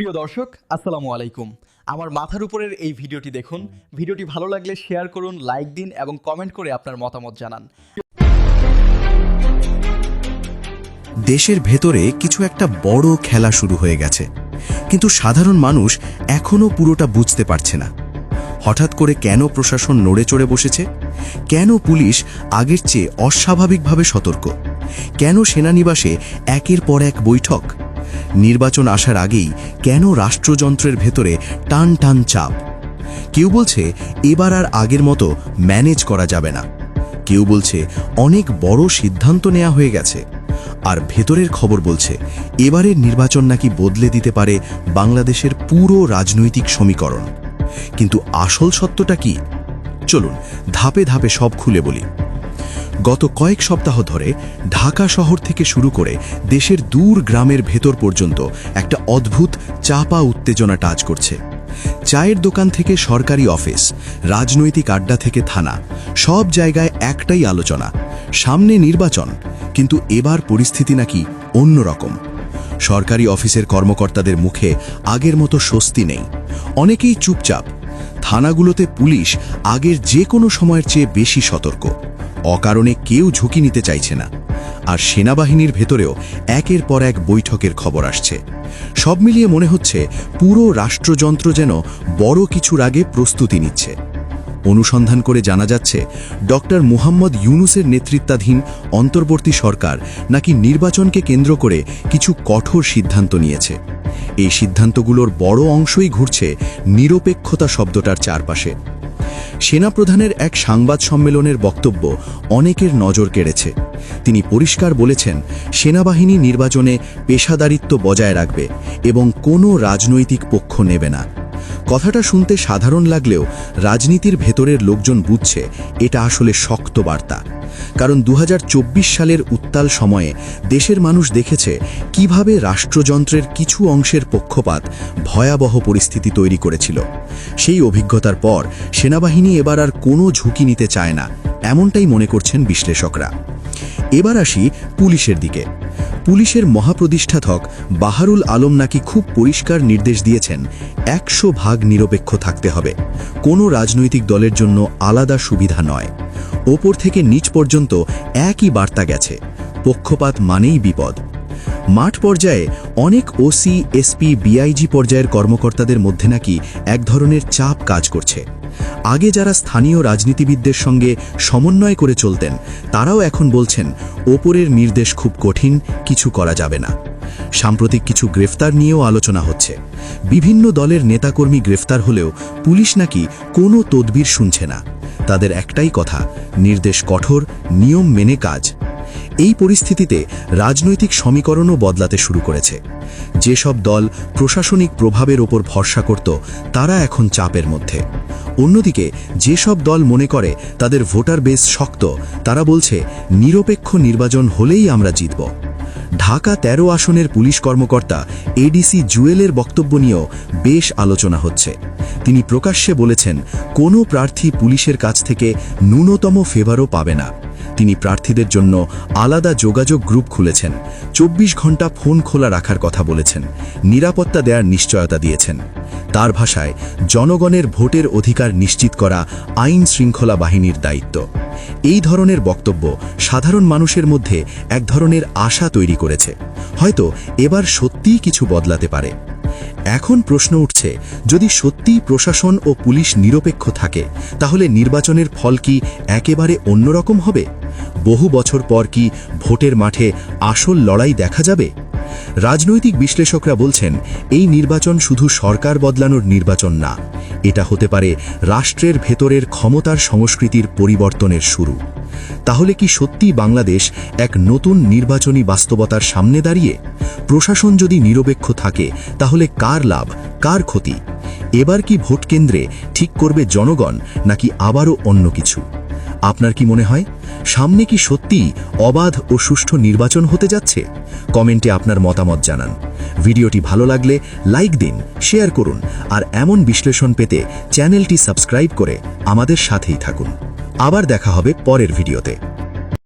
প্রিয় দর্শক, আসসালামু আলাইকুম। আমার মাথার উপরের এই ভিডিওটি দেখুন। ভিডিওটি ভালো লাগলে শেয়ার করুন, লাইক দিন এবং কমেন্ট করে আপনার মতামত জানান। দেশের ভেতরে কিছু একটা বড় খেলা শুরু হয়ে গেছে, কিন্তু সাধারণ মানুষ এখনো পুরোটা বুঝতে পারছে না। হঠাৎ করে কেন প্রশাসন নড়ে চড়ে বসেছে? কেন পুলিশ আগের চেয়ে অস্বাভাবিকভাবে সতর্ক? কেন সেনানিবাসে একের পর এক বৈঠক? নির্বাচন আসার আগেই কেন রাষ্ট্রযন্ত্রের ভেতরে টান টান চাপ? কেউ বলছে এবার আর আগের মতো ম্যানেজ করা যাবে না, কেউ বলছে অনেক বড় সিদ্ধান্ত নেওয়া হয়ে গেছে, আর ভেতরের খবর বলছে এবারের নির্বাচন নাকি বদলে দিতে পারে বাংলাদেশের পুরো রাজনৈতিক সমীকরণ। কিন্তু আসল সত্যটা কি? চলুন ধাপে ধাপে সব খুলে বলি। গত কয়েক সপ্তাহ ধরে ঢাকা শহর থেকে শুরু করে দেশের দূর গ্রামের ভেতর পর্যন্ত একটা অদ্ভুত চাপা উত্তেজনা টাচ করছে। চায়ের দোকান থেকে সরকারি অফিস, রাজনৈতিক আড্ডা থেকে থানা, সব জায়গায় একটাই আলোচনা, সামনে নির্বাচন, কিন্তু এবার পরিস্থিতি নাকি অন্যরকম। সরকারি অফিসের কর্মকর্তাদের মুখে আগের মতো স্বস্তি নেই, অনেকেই চুপচাপ। থানাগুলোতে পুলিশ আগের যে কোনো সময়ের চেয়ে বেশি সতর্ক, অকারণে কেউ ঝুঁকি নিতে চাইছে না। আর সেনাবাহিনীর ভেতরেও একের পর এক বৈঠকের খবর আসছে। সব মিলিয়ে মনে হচ্ছে পুরো রাষ্ট্রযন্ত্র যেন বড় কিছুর আগে প্রস্তুতি নিচ্ছে। অনুসন্ধান করে জানা যাচ্ছে ডক্টর মুহাম্মদ ইউনূসের নেতৃত্বাধীন অন্তর্বর্তী সরকার নাকি নির্বাচনকে কেন্দ্র করে কিছু কঠোর সিদ্ধান্ত নিয়েছে। এই সিদ্ধান্তগুলোর বড় অংশই ঘুরছে নিরপেক্ষতা শব্দটার চারপাশে। সেনাপ্রধানের এক সংবাদ সম্মেলনের বক্তব্য অনেকের নজর কেড়েছে। তিনি পরিষ্কার বলেছেন, সেনাবাহিনী নির্বাচনে পেশাদারিত্ব বজায় রাখবে এবং কোনো রাজনৈতিক পক্ষ নেবে না। কথাটা শুনতে সাধারণ লাগলেও রাজনীতির ভেতরের লোকজন বুঝছে এটা আসলে শক্ত বার্তা। কারণ ২০২৪ সালের উত্তাল সময়ে দেশের মানুষ দেখেছে কিভাবে রাষ্ট্রযন্ত্রের কিছু অংশের পক্ষপাত ভয়াবহ পরিস্থিতি তৈরি করেছিল। সেই অভিজ্ঞতার পর সেনাবাহিনী এবার আর কোনো ঝুঁকি নিতে চায় না, এমনটাই মনে করছেন বিশ্লেষকরা। এবার আসি পুলিশের দিকে। পুলিশের মহাপ্রতিষ্ঠাধক বাহারুল আলম নাকি খুব পরিষ্কার নির্দেশ দিয়েছেন ১০০% নিরপেক্ষ থাকতে হবে, কোনো রাজনৈতিক দলের জন্য আলাদা সুবিধা নয়। ওপর থেকে নিচ পর্যন্ত একই বার্তা গেছে, পক্ষপাত মানেই বিপদ। মাঠ পর্যায়ে অনেক ওসি, এসপি, বিআইজি পর্যায়ের কর্মকর্তাদের মধ্যে নাকি এক ধরনের চাপ কাজ করছে। আগে যারা স্থানীয় রাজনীতিবিদদের সঙ্গে সমন্বয় করে চলতেন, তারাও এখন বলছেন ওপরের নির্দেশ খুব কঠিন, কিছু করা যাবে না। সাম্প্রতিক কিছু গ্রেফতার নিয়েও আলোচনা হচ্ছে। বিভিন্ন দলের নেতাকর্মী গ্রেফতার হলেও পুলিশ নাকি কোনো তদবির শুনছে না। তাদের একটাই কথা, নির্দেশ কঠোর, নিয়ম মেনে কাজ। এই পরিস্থিতিতে রাজনৈতিক সমীকরণও বদলাতে শুরু করেছে। যেসব দল প্রশাসনিক প্রভাবের ওপর ভরসা করত, তারা এখন চাপের মধ্যে। অন্যদিকে যেসব দল মনে করে তাদের ভোটার বেস শক্ত, তারা বলছে নিরপেক্ষ নির্বাচন হলেই আমরা জিতব। ঢাকা ১৩ আসনের পুলিশ কর্মকর্তা এডিসি জুয়েলের বক্তব্য নিয়েও বেশ আলোচনা হচ্ছে। তিনি প্রকাশ্যে বলেছেন কোনো প্রার্থী পুলিশের কাছ থেকে ন্যূনতম ফেভারও পাবে না। তিনি প্রার্থীদের জন্য আলাদা যোগাযোগ গ্রুপ খুলেছেন, ২৪ ঘন্টা ফোন খোলা রাখার কথা বলেছেন, নিরাপত্তা দেওয়ার নিশ্চয়তা দিয়েছেন। তার ভাষায়, জনগণের ভোটের অধিকার নিশ্চিত করা আইন শৃঙ্খলা বাহিনীর দায়িত্ব। এই ধরনের বক্তব্য সাধারণ মানুষের মধ্যে এক ধরনের আশা তৈরি করেছে, হয়তো এবার সত্যিই কিছু বদলাতে পারে। এখন প্রশ্ন উঠছে, যদি সত্যিই প্রশাসন ও পুলিশ নিরপেক্ষ থাকে, তাহলে নির্বাচনের ফল কি একেবারে অন্যরকম হবে? বহু বছর পর কি ভোটের মাঠে আসল লড়াই দেখা যাবে? রাজনৈতিক বিশ্লেষকরা বলছেন, এই নির্বাচন শুধু সরকার বদলানোর নির্বাচন না, এটা হতে পারে রাষ্ট্রের ভেতরের ক্ষমতার সংস্কৃতির পরিবর্তনের শুরু। তাহলে কি সত্যি বাংলাদেশ এক নতুন নির্বাচনী বাস্তবতার সামনে দাঁড়িয়ে? প্রশাসন যদি নিরপেক্ষ থাকে, তাহলে কার লাভ, কার ক্ষতি? এবার কি ভোট কেন্দ্রে ঠিক করবে জনগণ, নাকি আবারও অন্য কিছু? আপনার কি মনে হয়, সামনে কি সত্যিই অবাধ ও সুষ্ঠু নির্বাচন হতে যাচ্ছে? কমেন্টে আপনার মতামত জানান। ভিডিওটি ভালো লাগলে লাইক দিন, শেয়ার করুন, আর এমন বিশ্লেষণ পেতে চ্যানেলটি সাবস্ক্রাইব করে আমাদের সাথেই থাকুন। আবার দেখা হবে পরের ভিডিওতে।